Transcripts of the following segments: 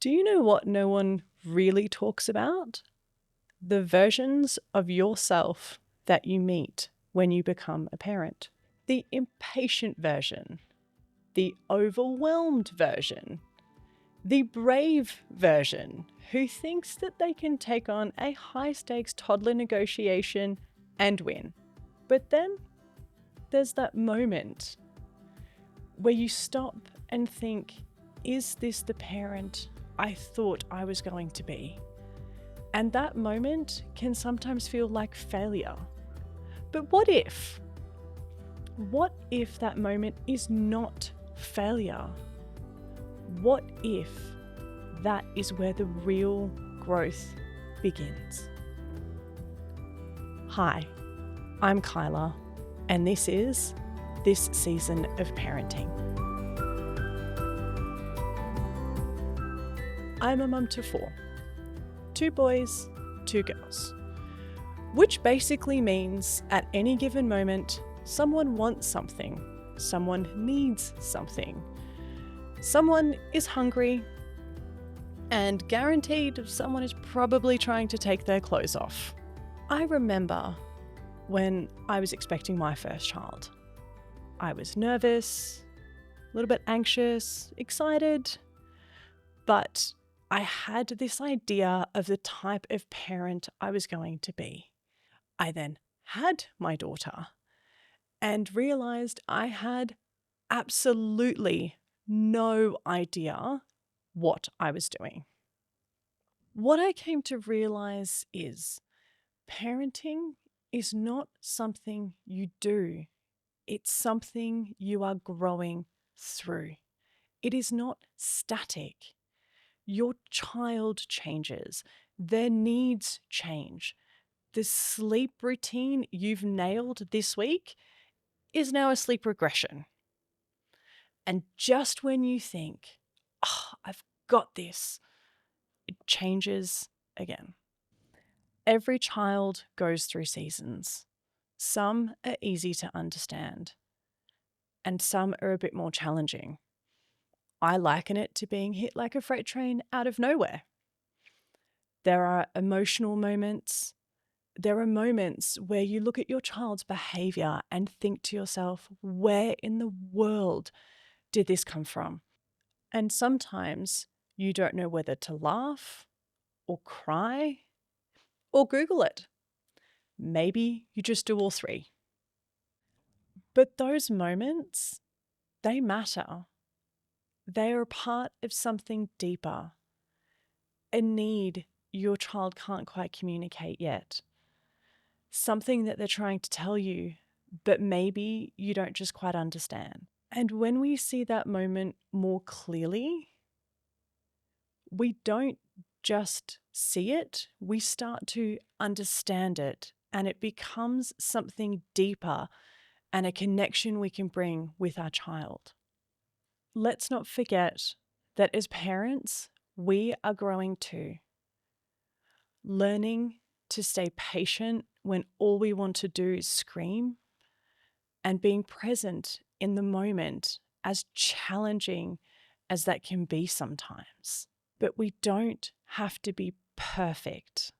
Do you know what no one really talks about? The versions of yourself that you meet when you become a parent. The impatient version, the overwhelmed version, the brave version who thinks that they can take on a high-stakes toddler negotiation and win. But then there's that moment where you stop and think, is this the parent I thought I was going to be? And that moment can sometimes feel like failure. But what if? What if that moment is not failure? What if that is where the real growth begins? Hi, I'm Kyla, and this is This Season of Parenting. I'm a mum to 4. 2 boys, 2 girls. Which basically means at any given moment, someone wants something, someone needs something, someone is hungry, and guaranteed someone is probably trying to take their clothes off. I remember when I was expecting my first child. I was nervous, a little bit anxious, excited, but I had this idea of the type of parent I was going to be. I then had my daughter and realized I had absolutely no idea what I was doing. What I came to realize is parenting is not something you do. It's something you are growing through. It is not static. Your child changes. Their needs change. The sleep routine you've nailed this week is now a sleep regression. And just when you think, oh, I've got this, it changes again. Every child goes through seasons. Some are easy to understand, and some are a bit more challenging. I liken it to being hit like a freight train out of nowhere. There are emotional moments. There are moments where you look at your child's behavior and think to yourself, where in the world did this come from? And sometimes you don't know whether to laugh or cry or Google it. Maybe you just do all three. But those moments, they matter. They are a part of something deeper, a need your child can't quite communicate yet, something that they're trying to tell you, but maybe you don't just quite understand. And when we see that moment more clearly, we don't just see it, we start to understand it, and it becomes something deeper and a connection we can bring with our child. Let's not forget that as parents, we are growing too. Learning to stay patient when all we want to do is scream, and being present in the moment, as challenging as that can be sometimes. But we don't have to be perfect.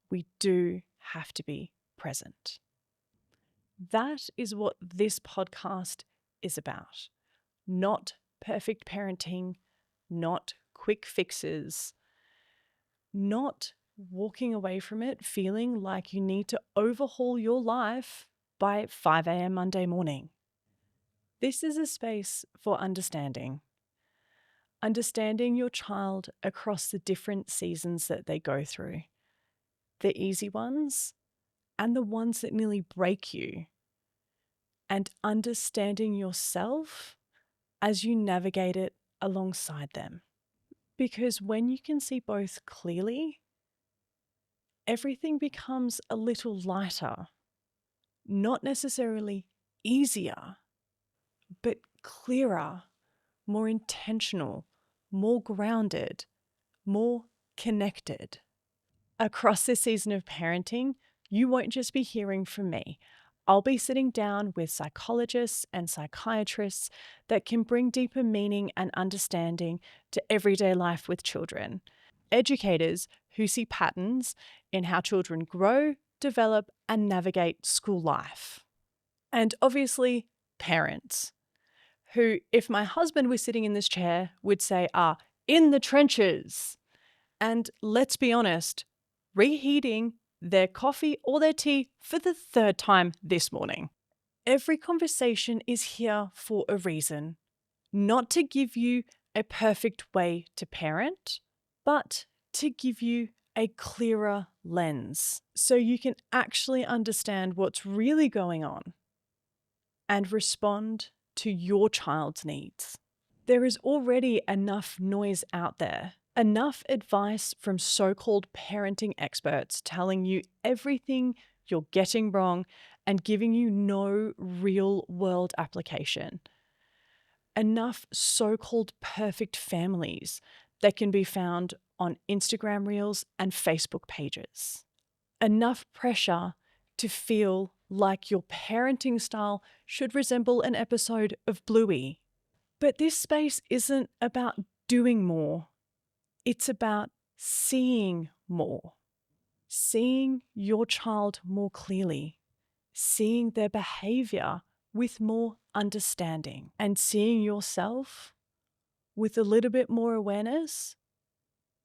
We do have to be present. That is what this podcast is about. Not perfect parenting, not quick fixes, not walking away from it feeling like you need to overhaul your life by 5 a.m. Monday morning. This is a space for understanding. Understanding your child across the different seasons that they go through. The easy ones and the ones that nearly break you. And understanding yourself as you navigate it alongside them. Because when you can see both clearly, everything becomes a little lighter. Not necessarily easier, but clearer, more intentional, more grounded, more connected. Across this season of parenting, you won't just be hearing from me. I'll be sitting down with psychologists and psychiatrists that can bring deeper meaning and understanding to everyday life with children. Educators who see patterns in how children grow, develop, and navigate school life. And obviously, parents who, if my husband was sitting in this chair, would say are in the trenches. And let's be honest, reheating their coffee or their tea for the third time this morning. Every conversation is here for a reason, not to give you a perfect way to parent, but to give you a clearer lens so you can actually understand what's really going on and respond to your child's needs. There is already enough noise out there, enough advice from so-called parenting experts telling you everything you're getting wrong and giving you no real-world application. Enough so-called perfect families that can be found on Instagram Reels and Facebook pages. Enough pressure to feel like your parenting style should resemble an episode of Bluey. But this space isn't about doing more. It's about seeing more. Seeing your child more clearly. Seeing their behavior with more understanding. And seeing yourself with a little bit more awareness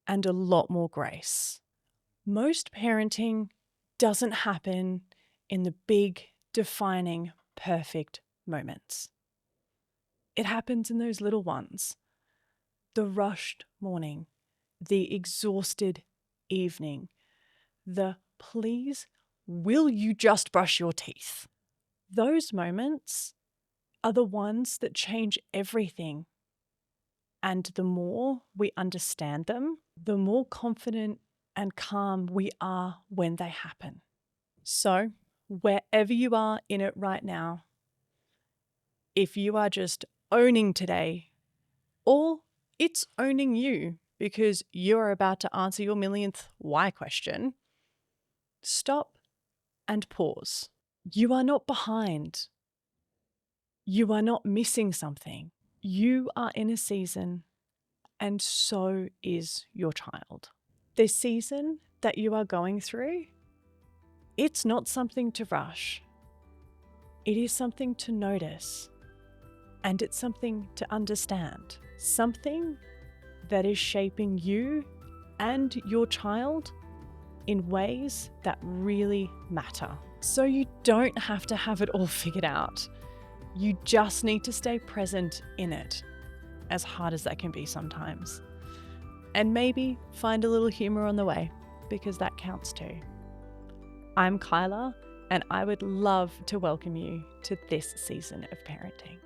and a lot more grace. Most parenting doesn't happen in the big, defining, perfect moments. It happens in those little ones. The rushed morning, the exhausted evening, the please, will you just brush your teeth? Those moments are the ones that change everything. And the more we understand them, the more confident and calm we are when they happen. So, wherever you are in it right now, if you are just owning today, or it's owning you because you're about to answer your millionth why question, stop and pause. You are not behind. You are not missing something. You are in a season, and so is your child. The season that you are going through, it's not something to rush. It is something to notice, and it's something to understand. Something that is shaping you and your child in ways that really matter. So you don't have to have it all figured out. You just need to stay present in it, as hard as that can be sometimes. And maybe find a little humor on the way, because that counts too. I'm Kyla, and I would love to welcome you to this season of parenting.